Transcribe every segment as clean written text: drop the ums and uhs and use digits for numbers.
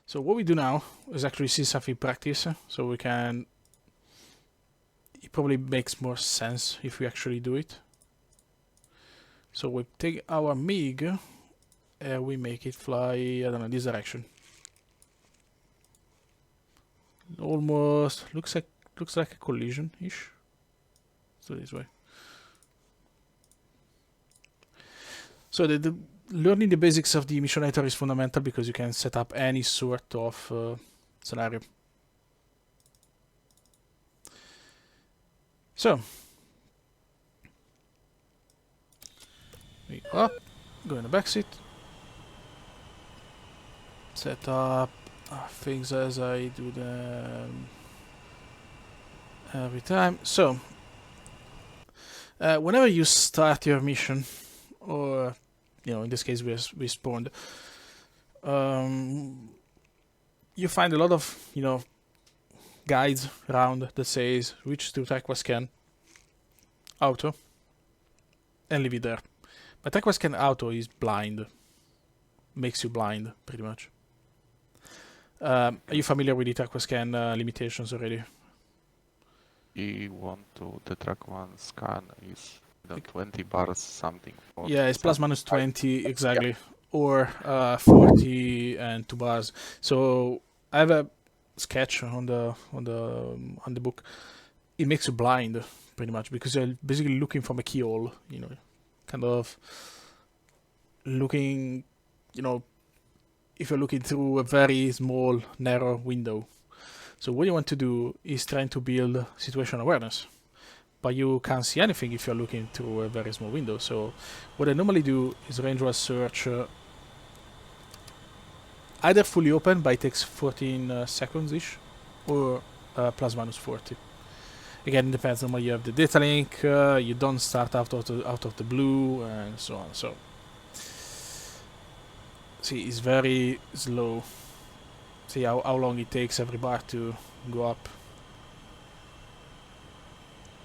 So what we do now is actually see something practice. So we can. It probably makes more sense if we actually do it. So we take our MiG and we make it fly, I don't know, this direction. Almost looks like a collision-ish. So this way. So the learning the basics of the mission editor is fundamental because you can set up any sort of scenario. So we up, go in the backseat, set up things as I do them every time. So whenever you start your mission, or in this case we spawned, you find a lot of guides around that says reach to Aqua Scan Auto and leave it there. But Aqua Scan Auto is blind, makes you blind pretty much. Are you familiar with the Aqua Scan limitations already? You want to the track one scan is 20 bars something. Yeah, it's plus minus 20 exactly, or 40 and 2 bars. So I have a sketch on the book. It makes you blind pretty much because you're basically looking from a keyhole, kind of looking, if you're looking through a very small narrow window. So what you want to do is trying to build situational awareness, but you can't see anything if you're looking through a very small window. So what I normally do is range was search either fully open, but it takes 14 seconds ish, or plus minus 40. Again, it depends on where you have the data link. You don't start out of the blue, and so on. So see, it's very slow. See how long it takes every bar to go up.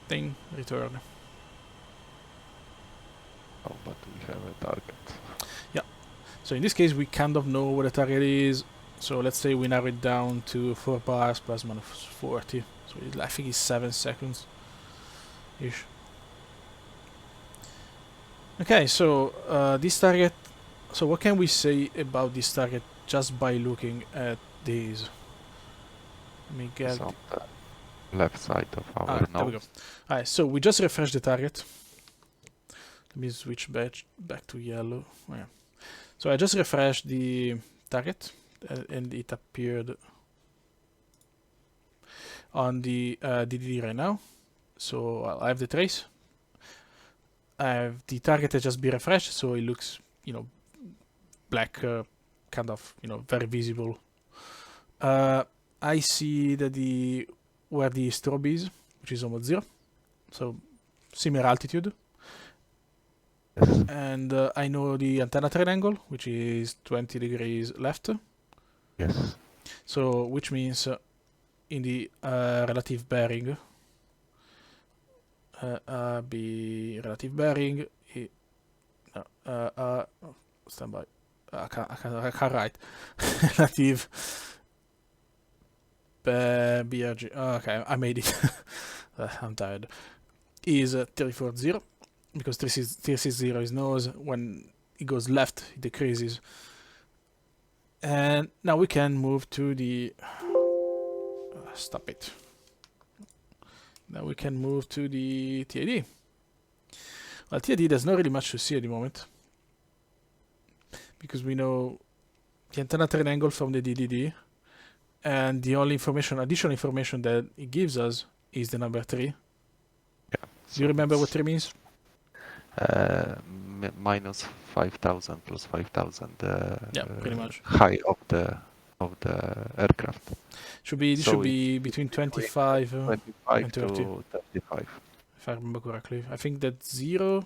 Thing, return. Oh, but we have a target. Yeah. So in this case, we kind of know what the target is. So let's say we narrow it down to 4 bars plus minus 40. So I think it's 7 seconds ish. Okay, so this target. So what can we say about this target just by looking at these? Let me get It's on the left side of our nose. there we go. Alright, so we just refreshed the target. Let me switch back to yellow. Oh, yeah. So I just refreshed the target and it appeared on the DDD right now. So I have the trace. I have the target has just been refreshed, so it looks, black, kind of, very visible. I see that where the strobe is, which is almost 0, so similar altitude. Yes. And I know the antenna triangle, which is 20 degrees left. Yes. So which means in the relative bearing, relative bearing. Stand by. I can't write. Relative BRG. Okay, I made it. I'm tired. Is 340 because 360 is nose. When it goes left, it decreases. And now we can move to the. Stop it. Now we can move to the TID. Well, TID there's not really much to see at the moment because we know the antenna triangle from the DDD, and the only additional information that it gives us is the number 3. Yeah. Do you remember what 3 means? Minus 5,000 plus 5,000. Yeah, pretty much. High of the aircraft. Should be between 25 25 and 30. to 35. If I remember correctly. I think that 0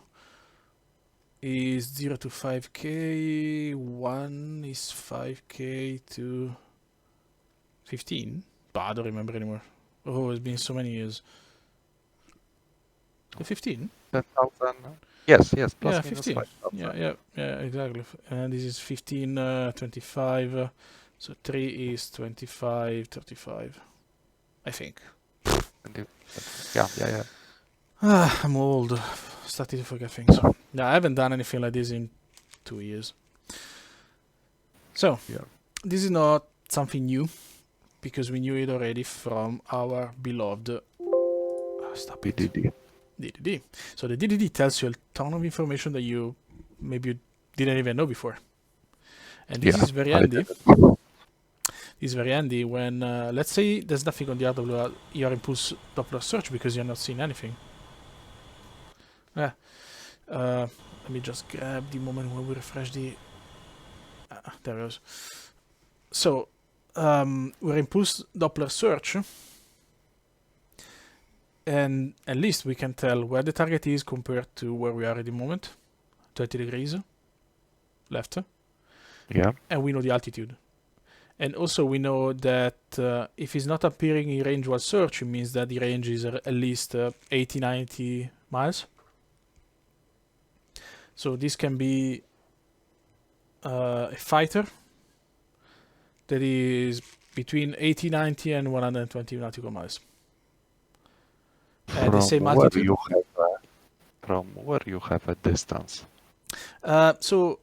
is 0 to 5k, 1 is 5k to 15. But I don't remember anymore. Oh, it's been so many years. The 15? 10,000. Yes, plus Yeah, minus 15. 5,000. Yeah, exactly. And this is 15, 25, So 3 is 25, 35, I think. Yeah. I'm old. Starting to forget things. Yeah, I haven't done anything like this in 2 years. So, Yeah. this is not something new, because we knew it already from our beloved stop it. DDD. DDD. So the DDD tells you a ton of information that you maybe didn't even know before. And this is very handy. This is very handy when, let's say, there's nothing on the RWR, your impulse Doppler search because you're not seeing anything. Let me just grab the moment when we refresh the... there it goes. So, we're impulse Doppler search, and at least we can tell where the target is compared to where we are at the moment, 30 degrees left, Yeah. and we know the altitude. And also we know that if it's not appearing in range while search, it means that the range is at least 80, 90 miles. So this can be a fighter that is between 80, 90 and 120 nautical miles. At the same altitude. From where you have a distance? So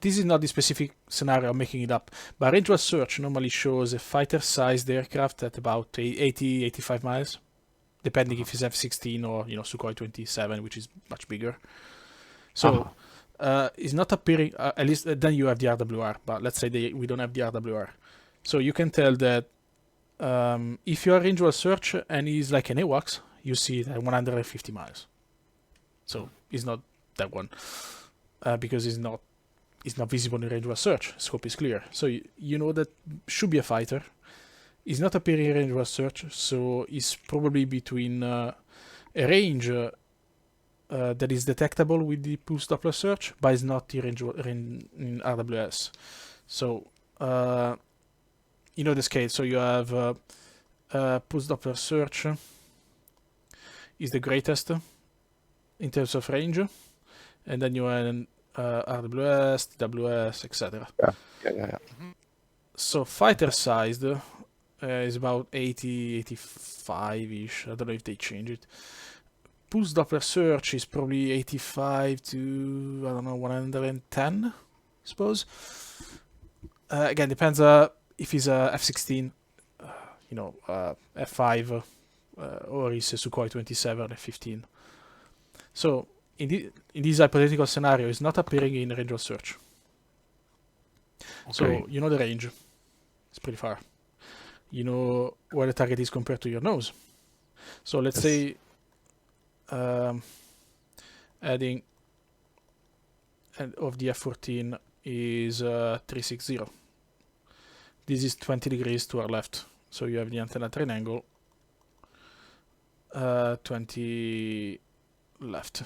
this is not the specific scenario, I'm making it up. But range while search normally shows a fighter-sized aircraft at about 80, 85 miles, depending if it's F-16 or Sukhoi 27, which is much bigger. So it's not appearing, at least then you have the RWR, but let's say we don't have the RWR. So you can tell that if you are range while search and it's like an AWACS, you see it at 150 miles. So it's not that one, because it's not visible in range while search. Scope is clear. So you know that should be a fighter. It's not appearing in range while search, so it's probably between a range that is detectable with the pulse Doppler search, but it's not in range in RWS. So you know the scale. So you have pulse Doppler search is the greatest in terms of range, and then you have RWS, TWS, etc. Yeah. So fighter sized is about 80, 85-ish. I don't know if they change it. Pulse Doppler search is probably 85 to, I don't know, 110, I suppose. Again, depends if it's a F-16, F5, or it's a Sukhoi 27, F-15. So in this hypothetical scenario, it's not appearing in range of search. Okay. So you know the range. It's pretty far. You know where the target is compared to your nose. So let's say adding of the F-14 is 360. This is 20 degrees to our left. So you have the antenna train angle 20 left.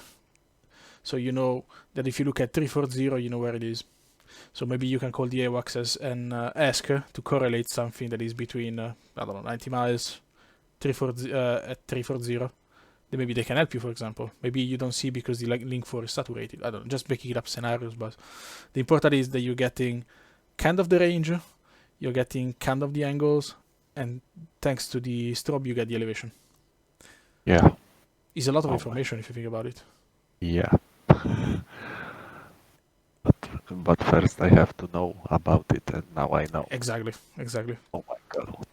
So you know that if you look at 340, you know where it is. So maybe you can call the AWACS and ask to correlate something that is between, 90 miles, at 340. Then maybe they can help you, for example. Maybe you don't see because the link 4 is saturated. I don't know, just making it up scenarios, but the important is that you're getting kind of the range, you're getting kind of the angles, and thanks to the strobe, you get the elevation. Yeah. It's a lot of information if you think about it. Yeah. But first I have to know about it, and now I know. Exactly. Oh my god.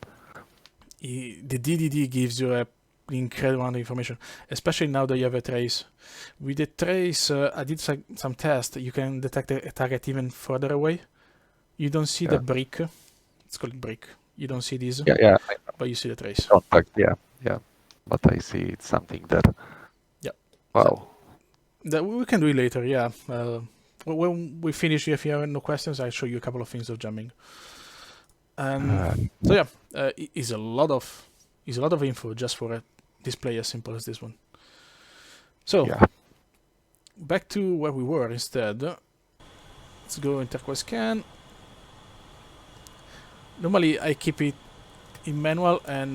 The DDD gives you an incredible amount of information, especially now that you have a trace. With the trace, I did some tests. You can detect a target even further away. You don't see the brick. It's called brick. You don't see this. Yeah. But you see the trace. Contact. Yeah. But I see it's something there. Yeah. Wow. So, we can do it later. Yeah. When we finish, if you have no questions, I'll show you a couple of things of jamming. So yeah, it's a lot of info just for a display as simple as this one. So back to where we were instead. Let's go in turquoise scan. Normally I keep it in manual and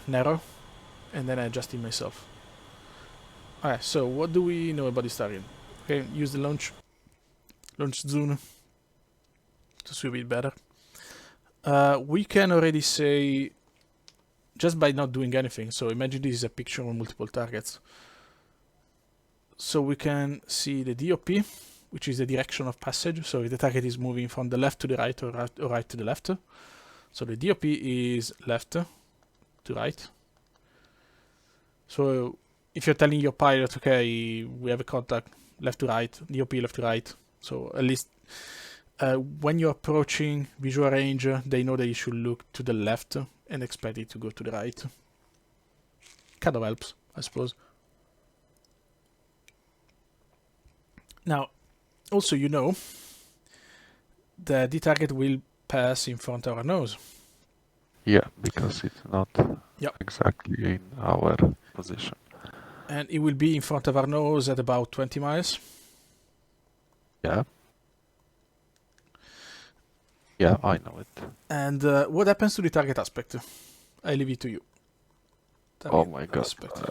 narrow, and then I adjust it myself. Alright, so what do we know about this target? Okay, use the launch zone to see a bit better. We can already say just by not doing anything. So imagine this is a picture of multiple targets. So we can see the DOP, which is the direction of passage. So if the target is moving from the left to the right or right to the left. So the DOP is left to right. So if you're telling your pilot, okay, we have a contact left to right, DOP left to right. So at least when you're approaching visual range, they know that you should look to the left and expect it to go to the right. Kind of helps, I suppose. Now, also you know that the target will pass in front of our nose. Yeah, because it's not Yep. exactly in our position. And it will be in front of our nose at about 20 miles. Yeah. Yeah, I know it. And what happens to the target aspect? I leave it to you. Oh my god. Aspect.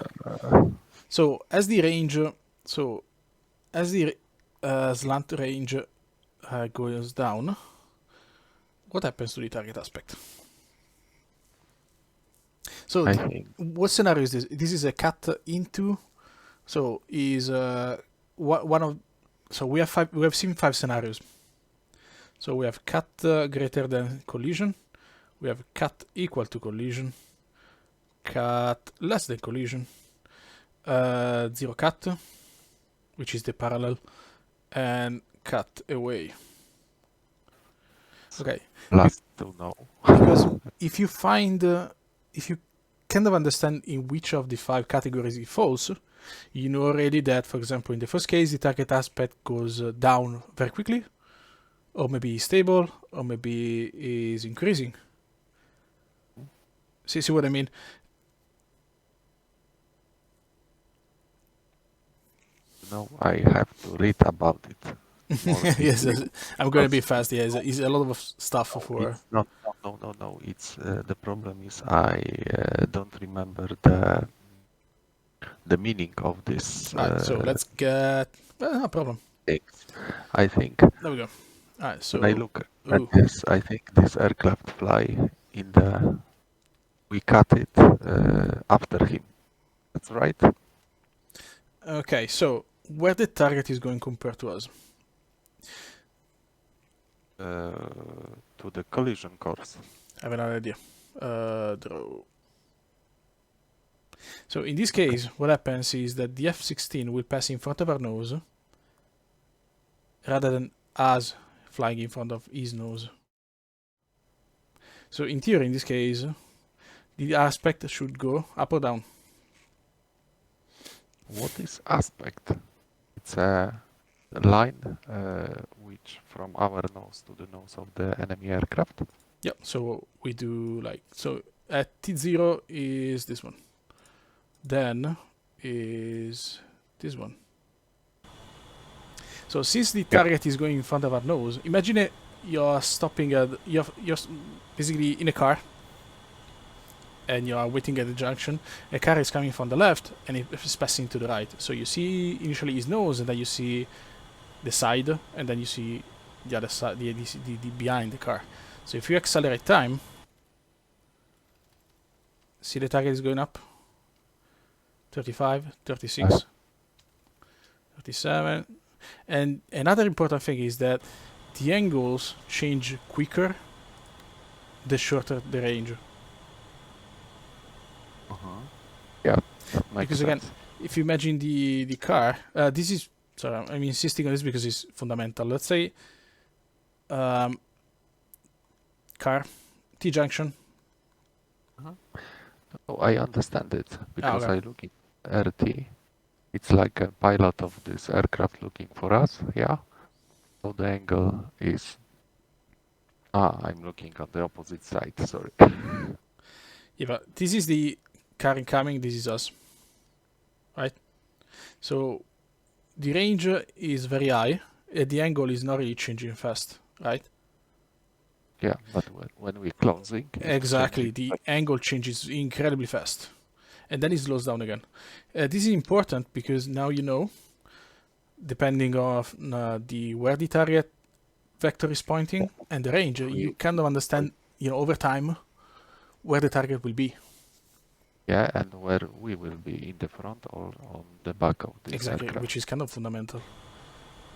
So as the range, slant range goes down, what happens to the target aspect? So I think what scenario is this? This is a cut into. So is one of. So we have five. We have seen 5 scenarios. So we have cut greater than collision. We have cut equal to collision. Cut less than collision. Zero cut, which is the parallel, and cut away. Okay. last to know. Because if you find, if you kind of understand in which of the 5 categories it falls, you know already that, for example, in the first case, the target aspect goes down very quickly, or maybe stable, or maybe is increasing. See what I mean? No, I have to read about it. Yes, I'm going to be fast. Yeah, it's a lot of stuff for. It's not. No. It's the problem is I don't remember the meaning of this. Alright, so let's get. No problem. Things. I think There we go. Alright, so. when I look Ooh. at this, I think this aircraft fly in the. We cut it after him. That's right. Okay, so where the target is going compared to us? To the collision course. I have another idea. Draw. So in this case, what happens is that the F-16 will pass in front of our nose rather than us flying in front of his nose. So in theory, in this case, the aspect should go up or down. What is aspect? It's a line which from our nose to the nose of the enemy aircraft. Yeah, so we do like, so at T0 is this one. Then is this one. So since the target is going in front of our nose, imagine you're stopping at, you're basically in a car and you are waiting at the junction. A car is coming from the left and it is passing to the right. So you see initially his nose, and then you see the side, and then you see the other side, the behind the car. So if you accelerate time, see the target is going up. 35, 36, 37. And another important thing is that the angles change quicker the shorter the range. Yeah, that makes Because sense. again, if you imagine the car, this is, sorry, I'm insisting on this because it's fundamental. Let's say car, T-junction. Oh, I understand it because okay. I look at RT. It's like a pilot of this aircraft looking for us. Yeah. So the angle is. I'm looking on the opposite side. Sorry. Yeah, but this is the car incoming. This is us, right? So the range is very high. The angle is not really changing fast, right? Yeah, but when we're closing, it's Exactly, changing. the angle changes incredibly fast, and then it slows down again. This is important because now you know, depending on the where the target vector is pointing and the range, you kind of understand over time, where the target will be. Yeah, and where we will be, in the front or on the back of this Exactly, aircraft. which is kind of fundamental.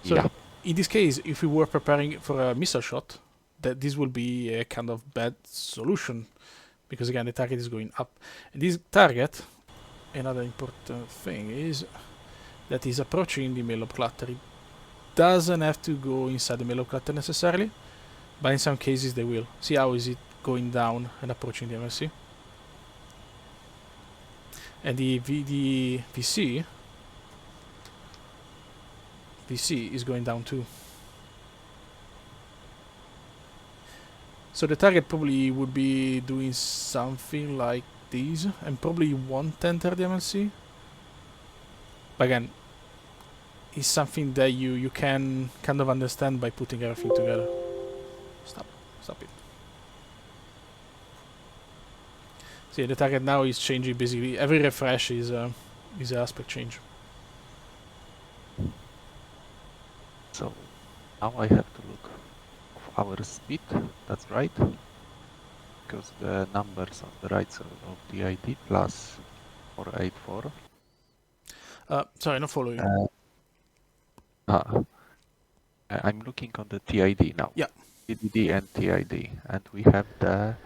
So Yeah. in this case, if we were preparing for a missile shot, that this will be a kind of bad solution, because again the target is going up. And this target, another important thing is that is approaching the Melop clutter. It doesn't have to go inside the Melop clutter necessarily, but in some cases they will. See how is it going down and approaching the MLC? And the VC is going down too. So the target probably would be doing something like this, and probably won't enter the MLC. But again, it's something that you can kind of understand by putting everything together. Stop it. See, the target now is changing basically. Every refresh is an aspect change. So now I have to look of our speed, that's right. Because the numbers on the right side of the ID plus 484. Sorry, not following. I'm looking on the TID now. Yeah. DDD and TID, and we have the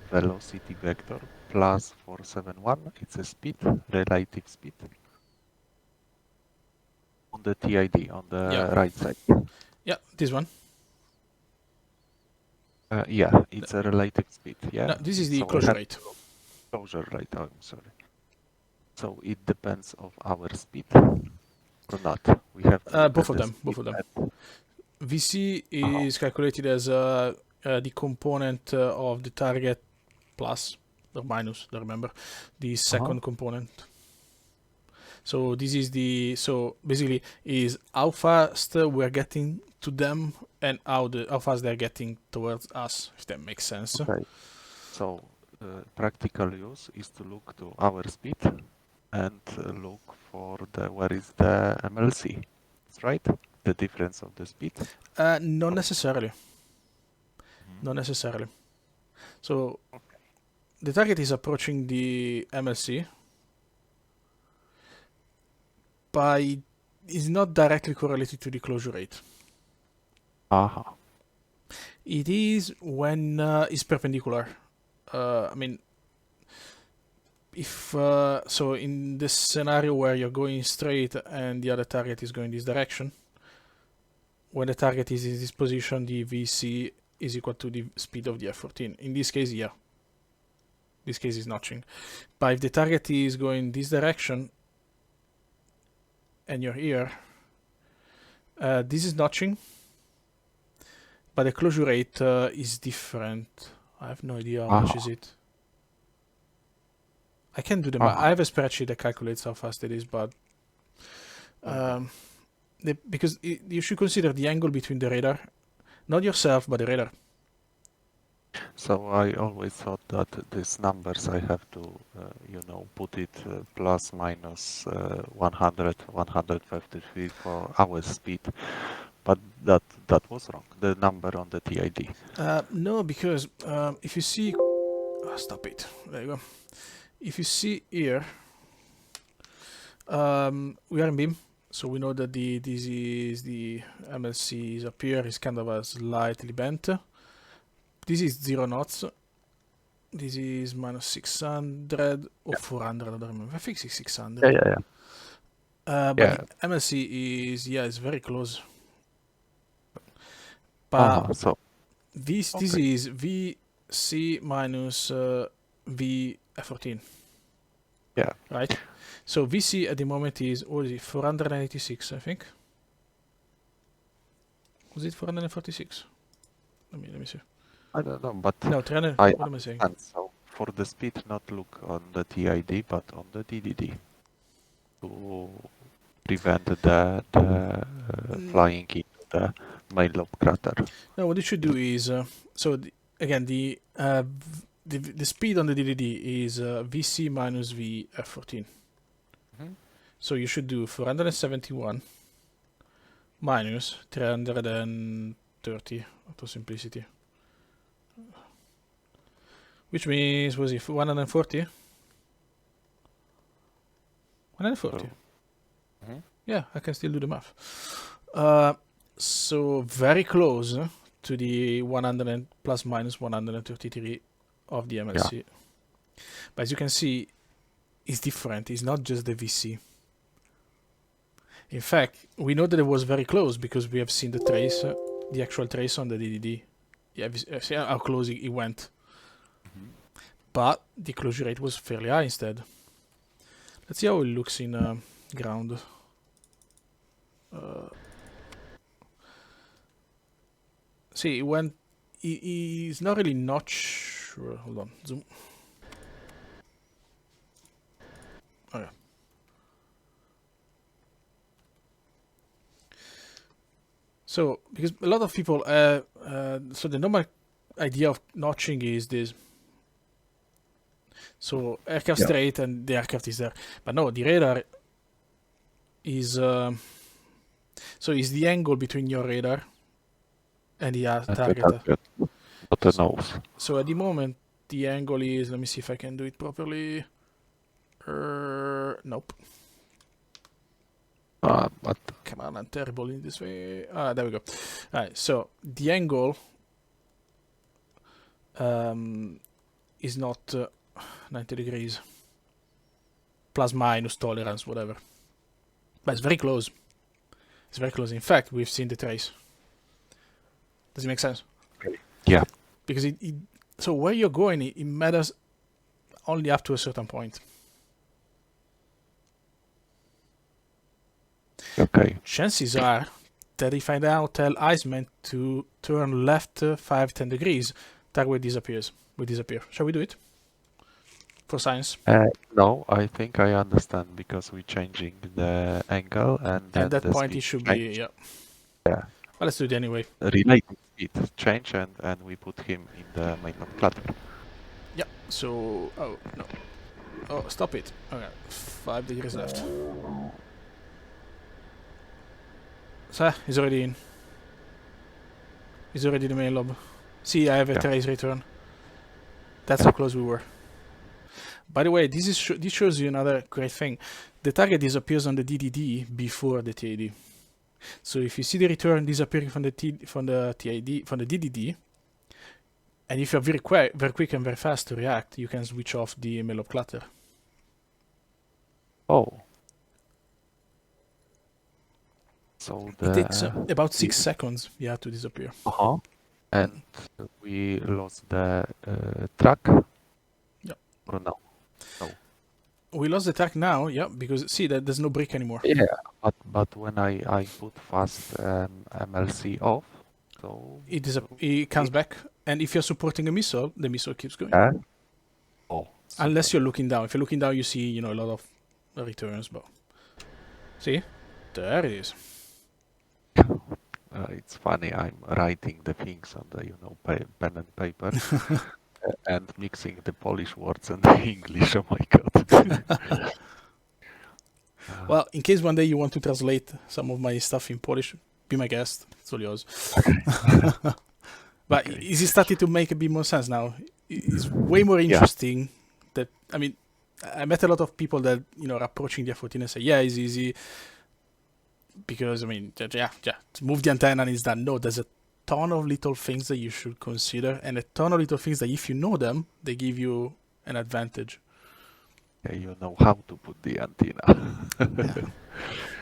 velocity vector plus 471. It's a speed, relative speed. On the TID, on the right side. Yeah, this one. Yeah, it's a relative speed. Yeah. No, this is the So closure rate. Closure rate. Oh, I'm sorry. So it depends of our speed or not. We have to Both of them. VC is calculated as the component of the target plus or minus. Don't remember the second component. So this is basically is how fast we're getting to them and how fast they're getting towards us, if that makes sense. Okay. So practical use is to look to our speed and look for where is the MLC. That's right? The difference of the speed? Not necessarily. Not necessarily. So the target is approaching the MLC, but it is not directly correlated to the closure rate. It is when it's perpendicular. I mean, if so, in this scenario where you're going straight and the other target is going this direction, when the target is in this position, the VC is equal to the speed of the F14. In this case, yeah. This case is notching. But if the target is going this direction and you're here, this is notching, but the closure rate is different. I have no idea how much is it. I can do the math. I have a spreadsheet that calculates how fast it is, but because you should consider the angle between the radar, not yourself, but the radar. So I always thought that these numbers I have to, put it plus minus 100, 153 for our speed. But that was wrong. The number on the TID. No, because if you see, stop it. There you go. If you see here, we are in beam, so we know that this is the MLC is up here. It's kind of a slightly bent. This is 0 knots. This is minus 600 or 400. I don't remember. I think it's 600. Yeah. But MLC is very close. But So this is VC minus VF14. Yeah. Right. So VC at the moment is 486, I think. Was it 446? Let me see. I don't know, but No, 300. What am I saying? So for the speed, not look on the TID, but on the DDD to prevent the flying into the main lobe crater. No, what you should do is again the speed on the DDD is VC minus VF14. So you should do 471 minus 330 for simplicity. Which means, was it 140? 140. So, mhm. Yeah, I can still do the math. So very close to the 100 and plus minus 133 of the MLC. But as you can see, it's different. It's not just the VC. In fact, we know that it was very close because we have seen the trace, the actual trace on the DDD. Yeah, see how close it went. But the closure rate was fairly high instead. Let's see how it looks in ground. See, it went. He's not really notch. Hold on, zoom. Oh yeah. So, because a lot of people, so the normal idea of notching is this. So aircraft straight and the aircraft is there, but no, the radar is so is the angle between your radar and the target. Not the nose. So at the moment, the angle is. Let me see if I can do it properly. Nope. But Come on, I'm terrible in this way. There we go. Alright, so the angle is not 90 degrees. Plus minus tolerance, whatever. But it's very close. It's very close. In fact, we've seen the trace. Does it make sense? yeah, Because so where you're going, it matters only up to a certain point. okay. Chances are that if I now tell Iceman to turn left 5-10 degrees, that will disappear. Shall we do it? For science? No, I think I understand because we're changing the angle and then At that the point, speed it should change. be, yeah. Yeah. Well, let's do it anyway. Related speed change and we put him in the mainland clutter. Yeah, so, oh, no. Oh, stop it. Okay, 5 degrees left. So, he's already in. He's already in the main lob. See, I have a trace return. That's how close we were. By the way, this shows you another great thing. The target disappears on the DDD before the TID. So if you see the return disappearing from the TID, from the DDD, and if you're very quick and very fast to react, you can switch off the main lob clutter. Oh. So It takes about 6 seconds, yeah, to disappear. And we lost the track? Yeah. Or no? We lost the track now, yeah, because see that there's no brake anymore. Yeah, but when I put fast MLC off, so It comes back, and if you're supporting a missile, the missile keeps going. Oh. Unless you're looking down. If you're looking down, you see, a lot of returns, but see, there it is. It's funny. I'm writing the things on the pen and paper. And mixing the Polish words and the English. Oh my god. Well, in case one day you want to translate some of my stuff in Polish, be my guest. It's all yours. But is it starting to make a bit more sense now? It's way more interesting. That I mean, I met a lot of people that are approaching the F-14 and say, "Yeah, it's easy." Because I mean, to move the antenna and it's done. No, there's a ton of little things that you should consider, and a ton of little things that if you know them, they give you an advantage. Yeah, you know how to put the antenna.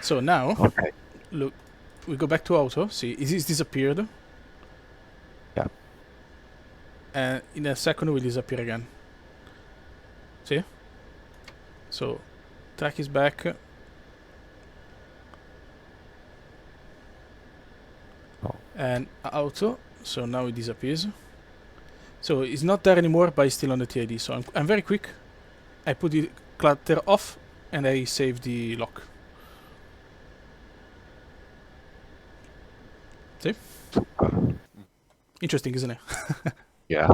So now, look, we go back to auto. See, it's disappeared. Yeah. And in a second, it will disappear again. See? So, track is back. And auto, so now it disappears. So it's not there anymore, but it's still on the TID. So I'm very quick. I put the clutter off and I save the lock. See? Interesting, isn't it? Yeah.